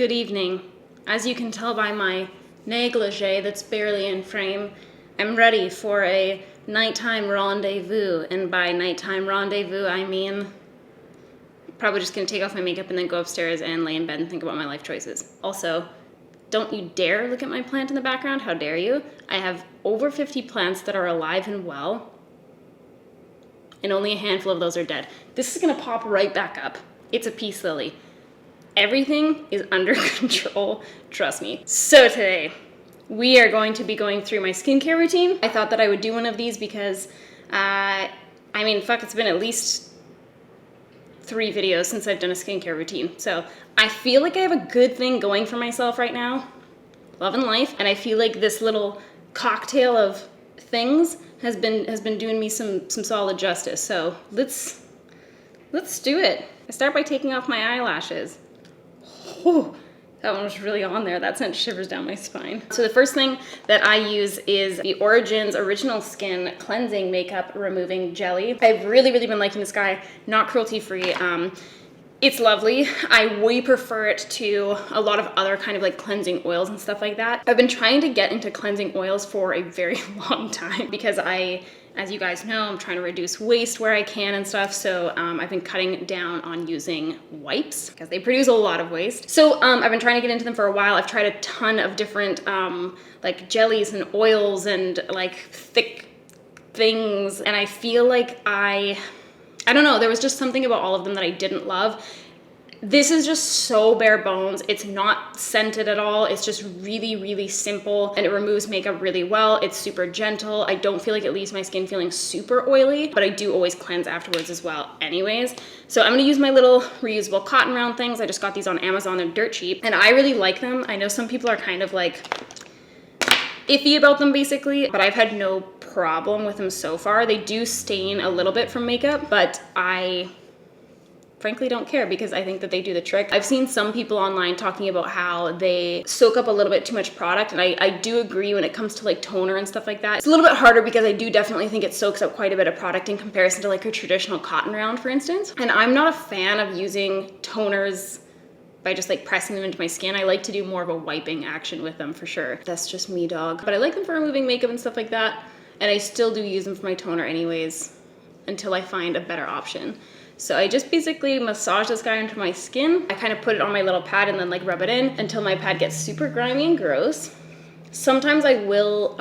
Good evening. As you can tell by my negligee that's barely in frame, I'm ready for a nighttime rendezvous. And by nighttime rendezvous, I mean probably just gonna take off my makeup and then go upstairs and lay in bed and think about my life choices. Also, don't you dare look at my plant in the background. How dare you? I have over 50 plants that are alive and well, and only a handful of those are dead. This is gonna pop right back up. It's a peace lily. Everything is under control, trust me. So today, we are going to be going through my skincare routine. I thought that I would do one of these because, it's been at least 3 videos since I've done a skincare routine. So I feel like I have a good thing going for myself right now, love and life, and I feel like this little cocktail of things has been doing me some solid justice. So let's do it. I start by taking off my eyelashes. Whew, that one was really on there. That sent shivers down my spine. So the first thing that I use is the Origins Original Skin Cleansing Makeup Removing Jelly. I've really been liking this guy, not cruelty free. It's lovely. I way prefer it to a lot of other kind of like cleansing oils and stuff like that. I've been trying to get into cleansing oils for a very long time because as you guys know, I'm trying to reduce waste where I can and stuff. So I've been cutting down on using wipes because they produce a lot of waste. So I've been trying to get into them for a while. I've tried a ton of different like jellies and oils and like thick things. And I feel like I don't know, there was just something about all of them that I didn't love. This is just so bare bones. It's not scented at all. It's just really simple, and it removes makeup really well. It's super gentle. I don't feel like it leaves my skin feeling super oily, but I do always cleanse afterwards as well anyways. So I'm gonna use my little reusable cotton round things. I just got these on Amazon. They're dirt cheap, and I really like them. I know some people are kind of like iffy about them basically, but I've had no problem with them so far. They do stain a little bit from makeup, but I frankly don't care because I think that they do the trick. I've seen some people online talking about how they soak up a little bit too much product, and I do agree when it comes to like toner and stuff like that. It's a little bit harder because I do definitely think it soaks up quite a bit of product in comparison to like a traditional cotton round, for instance. And I'm not a fan of using toners by just like pressing them into my skin. I like to do more of a wiping action with them for sure. That's just me, dog. But I like them for removing makeup and stuff like that. And I still do use them for my toner anyways until I find a better option. So I just basically massage this guy into my skin. I kind of put it on my little pad and then like rub it in until my pad gets super grimy and gross. Sometimes I will,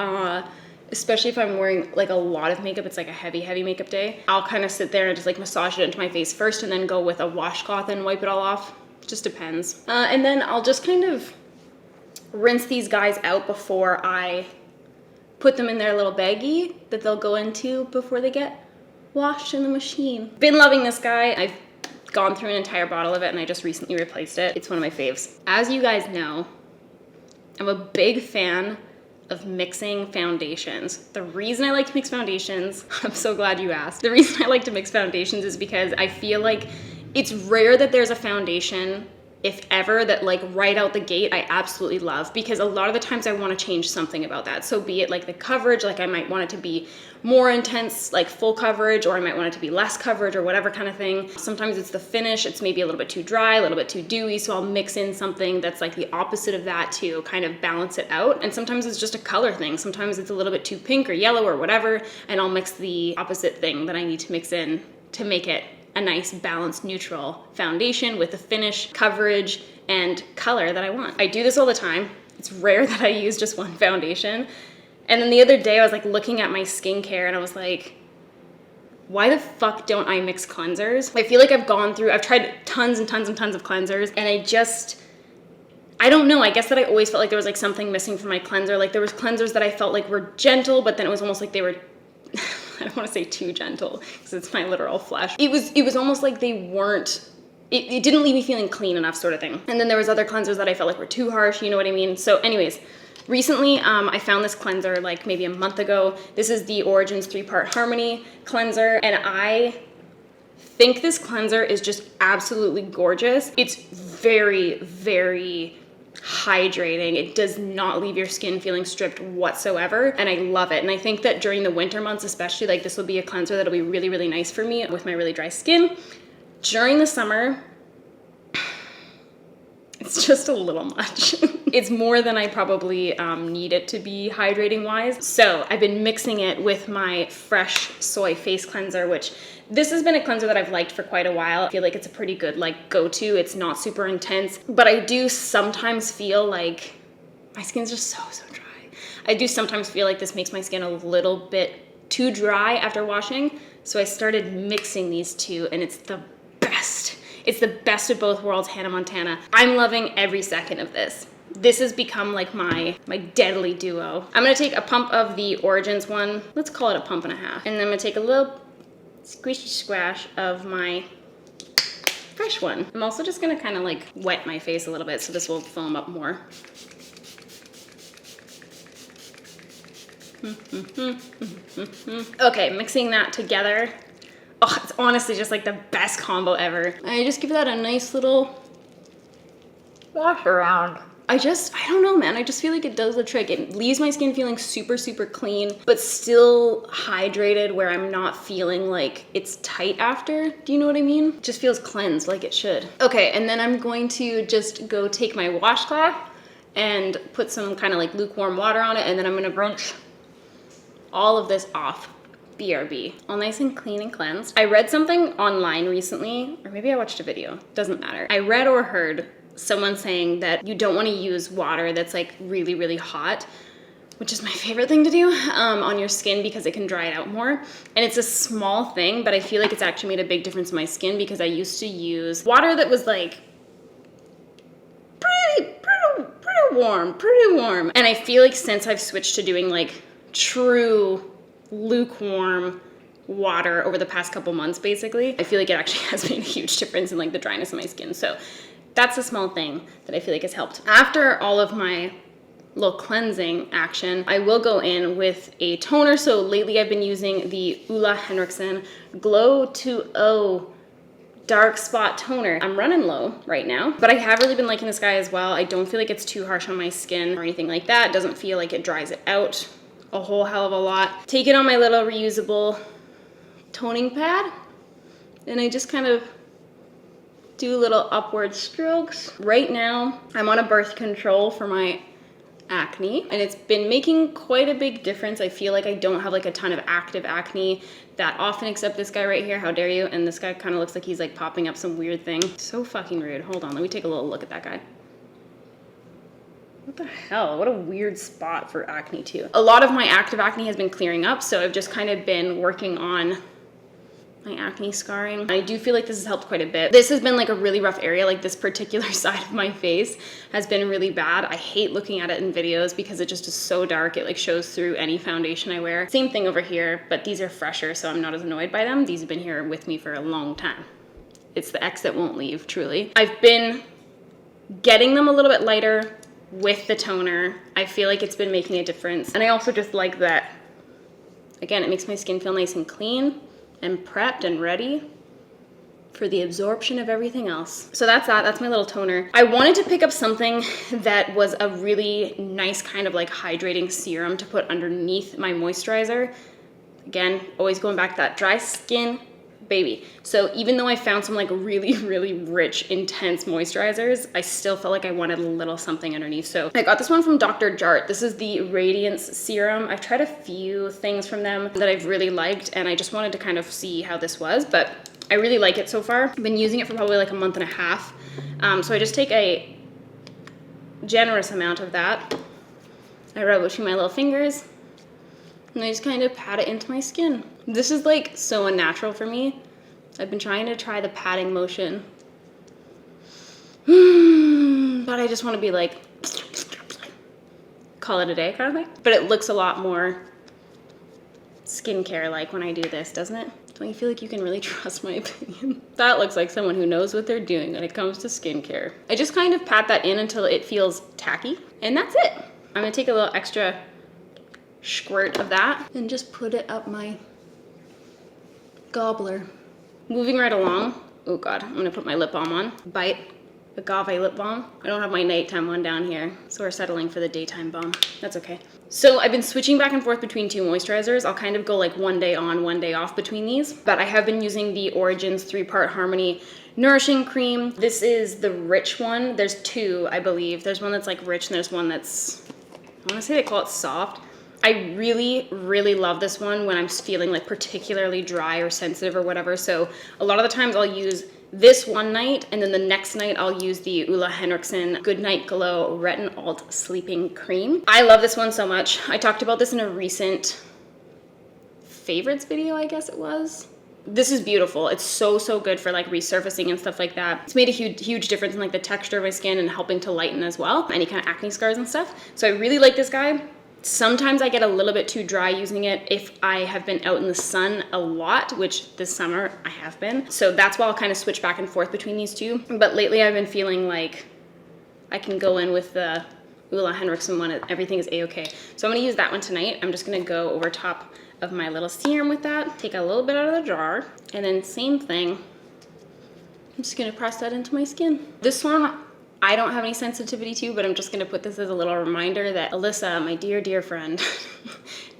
especially if I'm wearing like a lot of makeup, it's like a heavy makeup day, I'll kind of sit there and just like massage it into my face first and then go with a washcloth and wipe it all off. Just depends. And then I'll just kind of rinse these guys out before I put them in their little baggie that they'll go into before they get washed in the machine. Been loving this guy. I've gone through an entire bottle of it and I just recently replaced it. It's one of my faves. As you guys know, I'm a big fan of mixing foundations. The reason I like to mix foundations, I'm so glad you asked. The reason I like to mix foundations is because I feel like it's rare that there's a foundation, if ever, that like right out the gate I absolutely love, because a lot of the times I want to change something about that. So be it like the coverage, like I might want it to be more intense, like full coverage, or I might want it to be less coverage or whatever kind of thing. Sometimes it's the finish, it's maybe a little bit too dry, a little bit too dewy, so I'll mix in something that's like the opposite of that to kind of balance it out. And sometimes it's just a color thing. Sometimes it's a little bit too pink or yellow or whatever, and I'll mix the opposite thing that I need to mix in to make it a nice balanced neutral foundation with the finish, coverage, and color that I want. I do this all the time. It's rare that I use just one foundation. And then the other day I was like looking at my skincare and I was like, why the fuck don't I mix cleansers? I feel like I've tried tons and tons of cleansers, and I don't know, I guess that I always felt like there was like something missing from my cleanser. Like there was cleansers that I felt like were gentle, but then it was almost like they were I don't want to say too gentle because it's my literal flesh. It was almost like they weren't, it didn't leave me feeling clean enough, sort of thing. And then there was other cleansers that I felt like were too harsh, you know what I mean? So anyways, recently I found this cleanser like maybe a month ago. This is the Origins 3-part Harmony cleanser, and I think this cleanser is just absolutely gorgeous. It's very hydrating. It does not leave your skin feeling stripped whatsoever, and I love it. And I think that during the winter months especially, like this will be a cleanser that'll be really nice for me with my really dry skin. During the summer, It's just a little much. It's more than I probably need it to be hydrating wise. So I've been mixing it with my fresh soy face cleanser, which this has been a cleanser that I've liked for quite a while. I feel like it's a pretty good like go-to. It's not super intense, but I do sometimes feel like my skin's just so dry. I do sometimes feel like this makes my skin a little bit too dry after washing. So I started mixing these two and it's the best. It's the best of both worlds, Hannah Montana. I'm loving every second of this. This has become like my deadly duo. I'm gonna take a pump of the Origins one. Let's call it a pump and a half. And then I'm gonna take a little squishy squash of my fresh one. I'm also just gonna kind of like wet my face a little bit so this will foam up more. Okay, mixing that together. Oh, it's honestly just like the best combo ever. I just give that a nice little wash around. I don't know, man. I just feel like it does the trick. It leaves my skin feeling super clean, but still hydrated where I'm not feeling like it's tight after. Do you know what I mean? It just feels cleansed like it should. Okay, and then I'm going to just go take my washcloth and put some kind of like lukewarm water on it, and then I'm gonna rinse all of this off. BRB. All nice and clean and cleansed. I read something online recently, or maybe I watched a video, doesn't matter. I read or heard someone saying that you don't want to use water that's like really hot, which is my favorite thing to do on your skin because it can dry it out more. And it's a small thing, but I feel like it's actually made a big difference in my skin because I used to use water that was like pretty warm. And I feel like since I've switched to doing like true lukewarm water over the past couple months, basically, I feel like it actually has made a huge difference in like the dryness of my skin. So that's a small thing that I feel like has helped. After all of my little cleansing action, I will go in with a toner. So lately I've been using the Ulla Henriksen Glow 2.0 dark spot toner. I'm running low right now, but I have really been liking this guy as well. I don't feel like it's too harsh on my skin or anything like that. It doesn't feel like it dries it out a whole hell of a lot. Take it on my little reusable toning pad, and I just kind of do little upward strokes. Right now, I'm on a birth control for my acne, and it's been making quite a big difference. I feel like I don't have like a ton of active acne that often, except this guy right here, how dare you? And this guy kind of looks like he's like popping up some weird thing. So fucking rude. Hold on, let me take a little look at that guy. What the hell? What a weird spot for acne too. A lot of my active acne has been clearing up, so I've just kind of been working on my acne scarring. I do feel like this has helped quite a bit. This has been like a really rough area. Like this particular side of my face has been really bad. I hate looking at it in videos because it just is so dark. It like shows through any foundation I wear. Same thing over here, but these are fresher, so I'm not as annoyed by them. These have been here with me for a long time. It's the X that won't leave, truly. I've been getting them a little bit lighter with the toner. I feel like it's been making a difference. And I also just like that, again, it makes my skin feel nice and clean and prepped and ready for the absorption of everything else. So that's that, that's my little toner. I wanted to pick up something that was a really nice kind of like hydrating serum to put underneath my moisturizer. Again, always going back to that dry skin, baby. So even though I found some like really rich, intense moisturizers, I still felt like I wanted a little something underneath. So I got this one from Dr. Jart. This is the Radiance Serum. I've tried a few things from them that I've really liked, and I just wanted to kind of see how this was, but I really like it so far. I've been using it for probably like a month and a half. So I just take a generous amount of that. I rub it between my little fingers, and I just kind of pat it into my skin. This is like so unnatural for me. I've been trying to try the patting motion, but I just want to be like, call it a day kind of thing. But it looks a lot more skincare-like when I do this, doesn't it? Don't you feel like you can really trust my opinion? That looks like someone who knows what they're doing when it comes to skincare. I just kind of pat that in until it feels tacky, and that's it. I'm gonna take a little extra squirt of that and just put it up my gobbler. Moving right along. Oh God, I'm gonna put my lip balm on. Bite agave lip balm. I don't have my nighttime one down here, so we're settling for the daytime balm. That's okay. So I've been switching back and forth between two moisturizers. I'll kind of go like one day on, one day off between these, but I have been using the Origins 3-part Harmony Nourishing Cream. This is the rich one. There's two, I believe. There's one that's like rich and there's one that's, I wanna say they call it soft. I really, really love this one when I'm feeling like particularly dry or sensitive or whatever. So a lot of the times I'll use this one night, and then the next night I'll use the Ulla Henriksen Goodnight Glow Retin-Alt Sleeping Cream. I love this one so much. I talked about this in a recent favorites video, I guess it was. This is beautiful. It's so, so good for like resurfacing and stuff like that. It's made a huge difference in like the texture of my skin and helping to lighten as well, any kind of acne scars and stuff. So I really like this guy. Sometimes I get a little bit too dry using it if I have been out in the sun a lot, which this summer I have been. So that's why I'll kind of switch back and forth between these two. But lately I've been feeling like I can go in with the Ulla Henriksen one. Everything is a-okay. So I'm gonna use that one tonight. I'm just gonna go over top of my little serum with that, take a little bit out of the jar, and then same thing. I'm just gonna press that into my skin. This one, I don't have any sensitivity to, but I'm just gonna put this as a little reminder that Alyssa, my dear friend,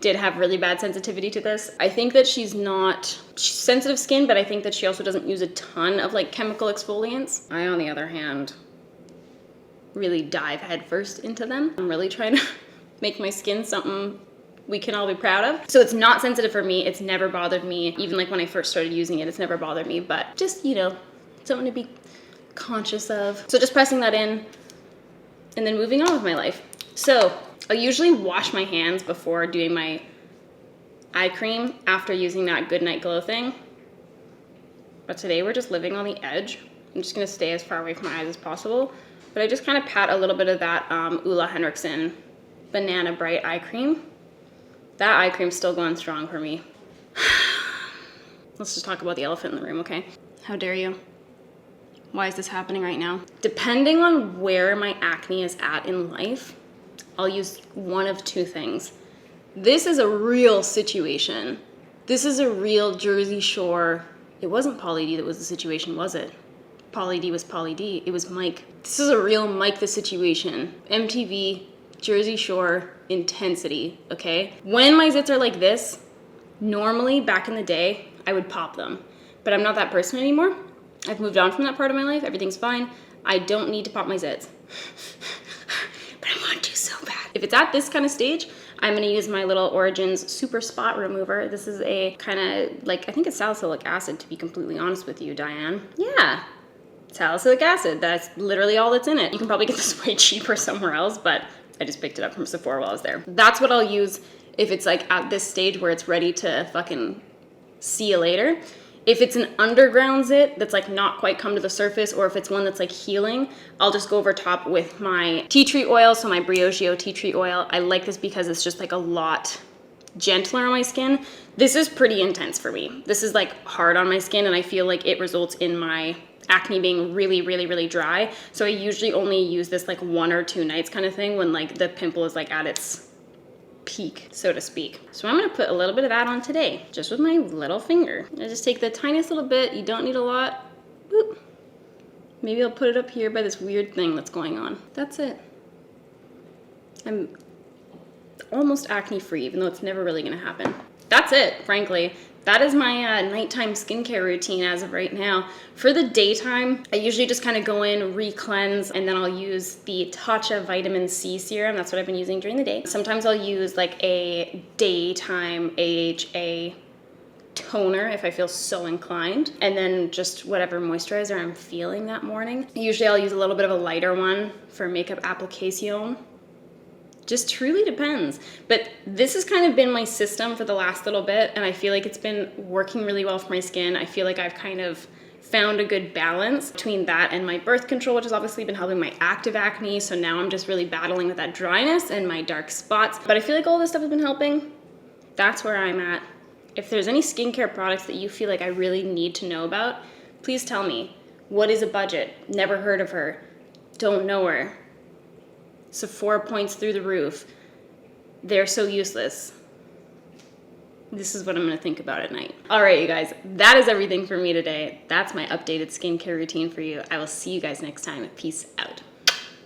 did have really bad sensitivity to this. I think that she's sensitive skin, but I think that she also doesn't use a ton of like chemical exfoliants. I, on the other hand, really dive headfirst into them. I'm really trying to make my skin something we can all be proud of. So it's not sensitive for me. It's never bothered me. Even like when I first started using it, it's never bothered me, but just, you know, something to be conscious of. So just pressing that in and then moving on with my life. So I'll usually wash my hands before doing my eye cream after using that Goodnight Glow thing. But today we're just living on the edge. I'm just gonna stay as far away from my eyes as possible. But I just kind of pat a little bit of that Ulla Henriksen Banana Bright eye cream. That eye cream's still going strong for me. Let's just talk about the elephant in the room, okay? How dare you? Why is this happening right now? Depending on where my acne is at in life, I'll use one of two things. This is a real situation. This is a real Jersey Shore. It wasn't Pauly D that was the situation, was it? Pauly D was Pauly D. It was Mike. This is a real Mike the situation. MTV, Jersey Shore, intensity, okay? When my zits are like this, normally back in the day, I would pop them. But I'm not that person anymore. I've moved on from that part of my life. Everything's fine. I don't need to pop my zits. But I want to so bad. If it's at this kind of stage, I'm gonna use my little Origins Super Spot Remover. This is a kind of like, I think it's salicylic acid, to be completely honest with you, Diane. Yeah, salicylic acid. That's literally all that's in it. You can probably get this way cheaper somewhere else, but I just picked it up from Sephora while I was there. That's what I'll use if it's like at this stage where it's ready to fucking see you later. If it's an underground zit that's like not quite come to the surface, or if it's one that's like healing, I'll just go over top with my tea tree oil, so my Briochio tea tree oil. I like this because it's just like a lot gentler on my skin. This is pretty intense for me. This is like hard on my skin, and I feel like it results in my acne being really dry. So I usually only use this like 1 or 2 nights kind of thing when like the pimple is like at its peak, so to speak. So I'm gonna put a little bit of that on today, just with my little finger. I just take the tiniest little bit. You don't need a lot. Boop. Maybe I'll put it up here by this weird thing that's going on. That's it. I'm almost acne free, even though it's never really gonna happen. That's it, frankly. That is my nighttime skincare routine as of right now. For the daytime, I usually just kind of go in, re-cleanse, and then I'll use the Tatcha Vitamin C Serum. That's what I've been using during the day. Sometimes I'll use like a daytime AHA toner if I feel so inclined, and then just whatever moisturizer I'm feeling that morning. Usually I'll use a little bit of a lighter one for makeup application. Just truly depends. But this has kind of been my system for the last little bit, and I feel like it's been working really well for my skin. I feel like I've kind of found a good balance between that and my birth control, which has obviously been helping my active acne. So now I'm just really battling with that dryness and my dark spots. But I feel like all this stuff has been helping. That's where I'm at. If there's any skincare products that you feel like I really need to know about, please tell me. What is a budget? Never heard of her. Don't know her. Sephora points through the roof. They're so useless. This is what I'm gonna think about at night. All right, you guys, that is everything for me today. That's my updated skincare routine for you. I will see you guys next time. Peace out.